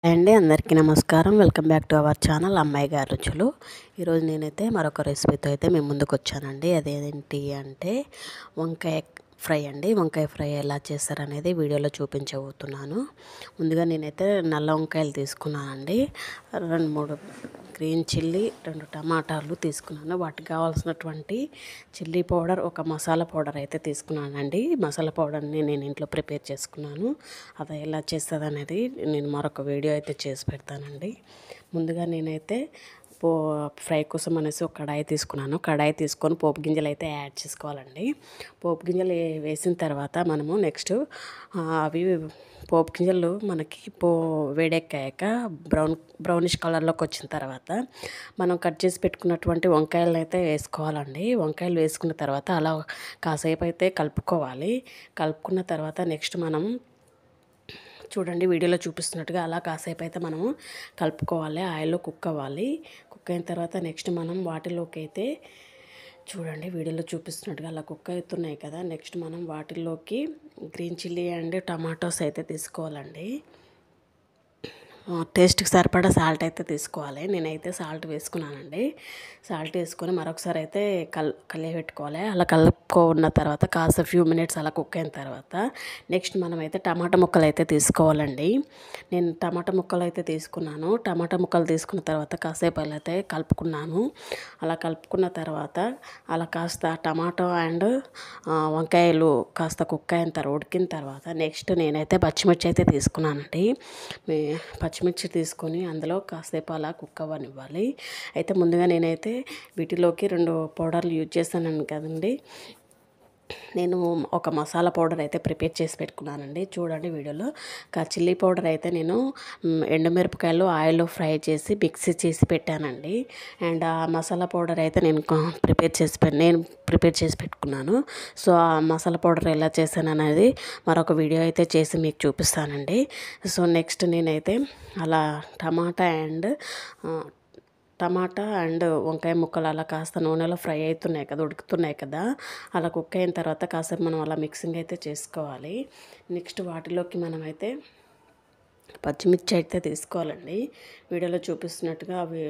అండి అందరికీ నమస్కారం. Welcome back to our channel అమ్మాయి గారి రుచులు. ఈరోజు నేనైతే మరొక రెసిపీతో అయితే మేము ముందుకు వచ్చానండి. అదేంటి అంటే వంకాయ ఫ్రై అండి. వంకాయ ఫ్రై ఎలా చేస్తారనేది వీడియోలో చూపించబోతున్నాను. ముందుగా నేనైతే నల్ల వంకాయలు తీసుకున్నానండి. 2-3 గ్రీన్ చిల్లీ, 2 టమాటాలు తీసుకున్నాను. వాటికి కావాల్సినటువంటి చిల్లీ పౌడర్, ఒక మసాలా పౌడర్ అయితే తీసుకున్నానండి. మసాలా పౌడర్ని నేను ఇంట్లో ప్రిపేర్ చేసుకున్నాను. అది ఎలా చేస్తుంది అనేది నేను మరొక వీడియో అయితే చేసి పెడతానండి. ముందుగా నేనైతే ఫ్రై కోసం అనేసి ఒక కడాయి తీసుకున్నాను. కడాయి తీసుకొని పోపు గింజలు అయితే యాడ్ చేసుకోవాలండి. పోపు గింజలు వేసిన తర్వాత మనము నెక్స్ట్ అవి పోపు గింజలు మనకి వేడెక్కాక బ్రౌనిష్ కలర్లోకి వచ్చిన తర్వాత మనం కట్ చేసి పెట్టుకున్నటువంటి వంకాయలను అయితే వేసుకోవాలండి. వంకాయలు వేసుకున్న తర్వాత అలా కాసేపు అయితే కలుపుకోవాలి. కలుపుకున్న తర్వాత నెక్స్ట్ మనం చూడండి వీడియోలో చూపిస్తున్నట్టుగా అలా కాసేపు అయితే మనము కలుపుకోవాలి. ఆయిల్లో కుక్ అవ్వాలి. కుక్ అయిన తర్వాత నెక్స్ట్ మనం వాటిలోకి అయితే చూడండి వీడియోలో చూపిస్తున్నట్టుగా అలా కుక్ అవుతున్నాయి కదా. నెక్స్ట్ మనం వాటిల్లోకి గ్రీన్ చిల్లీ అండ్ టమాటోస్ అయితే తీసుకోవాలండి. టేస్ట్కి సరిపడా సాల్ట్ అయితే తీసుకోవాలి. నేనైతే సాల్ట్ వేసుకున్నానండి. సాల్ట్ వేసుకొని మరొకసారి అయితే కలియబెట్టుకోవాలి. అలా కలుపుకున్న తర్వాత కాస్త ఫ్యూ మినిట్స్ అలా కుక్ అయిన తర్వాత నెక్స్ట్ మనమైతే టమాటా ముక్కలు అయితే తీసుకోవాలండి. నేను టమాటా ముక్కలు అయితే తీసుకున్నాను. టమాటా ముక్కలు తీసుకున్న తర్వాత కాసేపు అయితే కలుపుకున్నాను. అలా కలుపుకున్న తర్వాత అలా కాస్త టమాటో అండ్ వంకాయలు కాస్త కుక్ అయిన తర్వాత ఉడికిన తర్వాత నెక్స్ట్ నేనైతే పచ్చిమిర్చి అయితే తీసుకున్నానండి. పచ్చిమిర్చి తీసుకొని అందులో కాసేపు అలా కుక్ అవ్వనివ్వాలి. అయితే ముందుగా నేనైతే వీటిలోకి 2 పౌడర్లు యూజ్ చేస్తాను కదండి. నేను ఒక మసాలా పౌడర్ అయితే ప్రిపేర్ చేసి పెట్టుకున్నానండి. చూడండి వీడియోలో. చిల్లీ పౌడర్ అయితే నేను ఎండుమిరపకాయలు ఆయిల్లో ఫ్రై చేసి మిక్సీ చేసి పెట్టానండి. అండ్ ఆ మసాలా పౌడర్ అయితే నేను ప్రిపేర్ చేసి పెట్టుకున్నాను. సో ఆ మసాలా పౌడర్ ఎలా చేశాను అనేది మరొక వీడియో అయితే చేసి మీకు చూపిస్తానండి. సో నెక్స్ట్ నేనైతే అలా టమాటా అండ్ వంకాయ ముక్కలు అలా కాస్త నూనెలో ఫ్రై అవుతున్నాయి కదా, ఉడుకుతున్నాయి కదా. అలా కుక్ అయిన తర్వాత కాసేపు మనం అలా మిక్సింగ్ అయితే చేసుకోవాలి. నెక్స్ట్ వాటిలోకి మనమైతే పచ్చిమిర్చి అయితే తీసుకోవాలండి. వీడియోలో చూపిస్తున్నట్టుగా అవి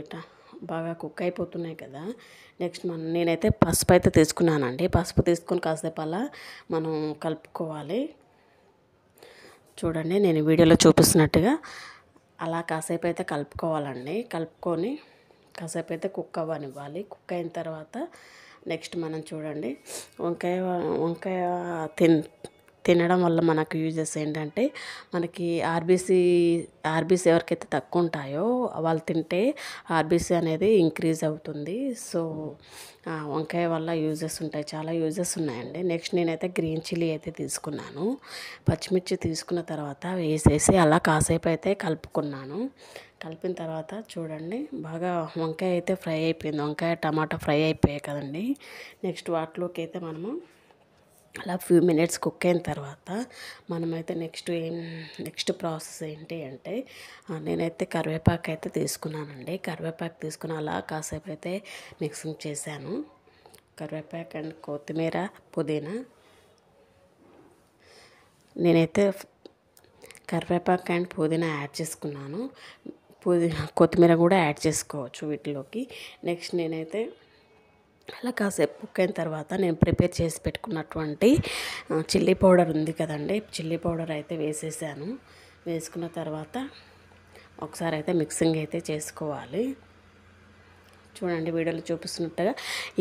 బాగా కుక్ అయిపోతున్నాయి కదా. నెక్స్ట్ నేనైతే పసుపు అయితే తీసుకున్నానండి. పసుపు తీసుకొని కాసేపు అలా మనం కలుపుకోవాలి. చూడండి నేను వీడియోలో చూపిస్తున్నట్టుగా అలా కాసేపు అయితే కలుపుకోవాలండి. కలుపుకొని కాసేపు అయితే కుక్ అవ్వనివ్వాలి. కుక్ అయిన తర్వాత నెక్స్ట్ మనం చూడండి వంకాయ తినడం వల్ల మనకు యూజెస్ ఏంటంటే మనకి ఆర్బీసీ ఎవరికైతే తక్కువ ఉంటాయో వాళ్ళు తింటే ఆర్బీసీ అనేది ఇంక్రీజ్ అవుతుంది. సో వంకాయ వల్ల యూజెస్ ఉంటాయి, చాలా యూజెస్ ఉన్నాయండి. నెక్స్ట్ నేనైతే గ్రీన్ చిల్లీ అయితే తీసుకున్నాను. పచ్చిమిర్చి తీసుకున్న తర్వాత వేసేసి అలా కాసేపు అయితే కలుపుకున్నాను. కలిపిన తర్వాత చూడండి బాగా వంకాయ అయితే ఫ్రై అయిపోయింది. వంకాయ టమాటా ఫ్రై అయిపోయాయి కదండి. నెక్స్ట్ వాటిలోకి అయితే మనము అలా ఫ్యూ మినిట్స్ కుక్ అయిన తర్వాత మనమైతే నెక్స్ట్ ప్రాసెస్ ఏంటి అంటే నేనైతే కరివేపాకు అయితే తీసుకున్నానండి. కరివేపాకు తీసుకుని అలా కాసేపు అయితే మిక్సింగ్ చేశాను. కరివేపాకు అండ్ కొత్తిమీర, పుదీనా. నేనైతే కరివేపాకు అండ్ పుదీనా యాడ్ చేసుకున్నాను. కొత్తిమీర కూడా యాడ్ చేసుకోవచ్చు వీటిలోకి. నెక్స్ట్ నేనైతే అలా కాసేపు కుక్ అయిన తర్వాత నేను ప్రిపేర్ చేసి పెట్టుకున్నటువంటి చిల్లీ పౌడర్ ఉంది కదండి, చిల్లీ పౌడర్ అయితే వేసేసాను. వేసుకున్న తర్వాత ఒకసారి అయితే మిక్సింగ్ అయితే చేసుకోవాలి. చూడండి వీడియోలో చూపిస్తున్నట్టుగా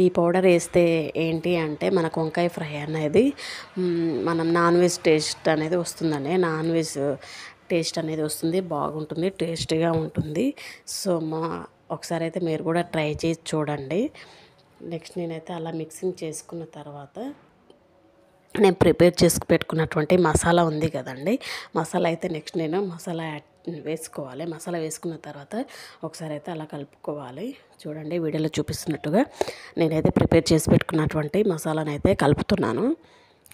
ఈ పౌడర్ వేస్తే ఏంటి అంటే మనకు వంకాయ ఫ్రై అనేది మనం నాన్ వెజ్ టేస్ట్ అనేది వస్తుందండి. నాన్ వెజ్ టేస్ట్ అనేది వస్తుంది, బాగుంటుంది, టేస్టీగా ఉంటుంది. సో ఒకసారి అయితే మీరు కూడా ట్రై చేసి చూడండి. నెక్స్ట్ నేనైతే అలా మిక్సింగ్ చేసుకున్న తర్వాత నేను ప్రిపేర్ చేసి పెట్టుకున్నటువంటి మసాలా ఉంది కదండి, మసాలా అయితే నెక్స్ట్ నేను మసాలా వేసుకోవాలి. మసాలా వేసుకున్న తర్వాత ఒకసారి అయితే అలా కలుపుకోవాలి. చూడండి వీడియోలో చూపిస్తున్నట్టుగా నేనైతే ప్రిపేర్ చేసి పెట్టుకున్నటువంటి మసాలాను అయితే కలుపుతున్నాను.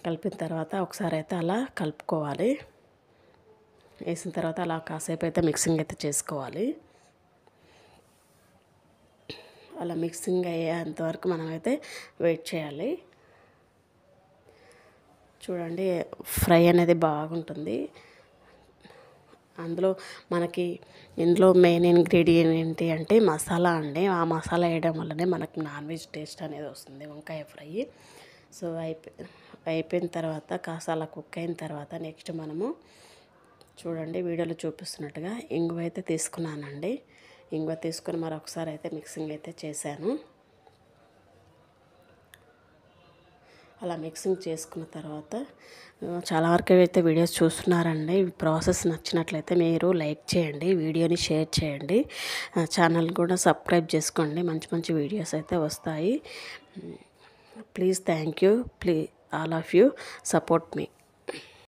కలిపిన తర్వాత ఒకసారి అయితే అలా కలుపుకోవాలి. వేసిన తర్వాత అలా కాసేపు అయితే మిక్సింగ్ అయితే చేసుకోవాలి. అలా మిక్సింగ్ అయ్యేంతవరకు మనమైతే వెయిట్ చేయాలి. చూడండి ఫ్రై అనేది బాగుంటుంది. అందులో మనకి ఇందులో మెయిన్ ఇంగ్రీడియంట్ ఏంటి అంటే మసాలా అండి. ఆ మసాలా వేయడం వల్లనే మనకి నాన్ వెజ్ టేస్ట్ అనేది వస్తుంది వంకాయ ఫ్రై. సో అయిపోయిన తర్వాత కాస్త అలా కుక్ అయిన తర్వాత నెక్స్ట్ మనము చూడండి వీడియోలో చూపిస్తున్నట్టుగా ఇంగువ అయితే తీసుకున్నానండి. ఇంగువ తీసుకొని మరొకసారి అయితే మిక్సింగ్ అయితే చేశాను. అలా మిక్సింగ్ చేసుకున్న తర్వాత చాలా వరకు అయితే వీడియోస్ చూస్తున్నారండి. ప్రాసెస్ నచ్చినట్లయితే మీరు లైక్ చేయండి, వీడియోని షేర్ చేయండి, ఛానల్ కూడా సబ్స్క్రైబ్ చేసుకోండి. మంచి మంచి వీడియోస్ అయితే వస్తాయి. Please thank you. Please all of you support me.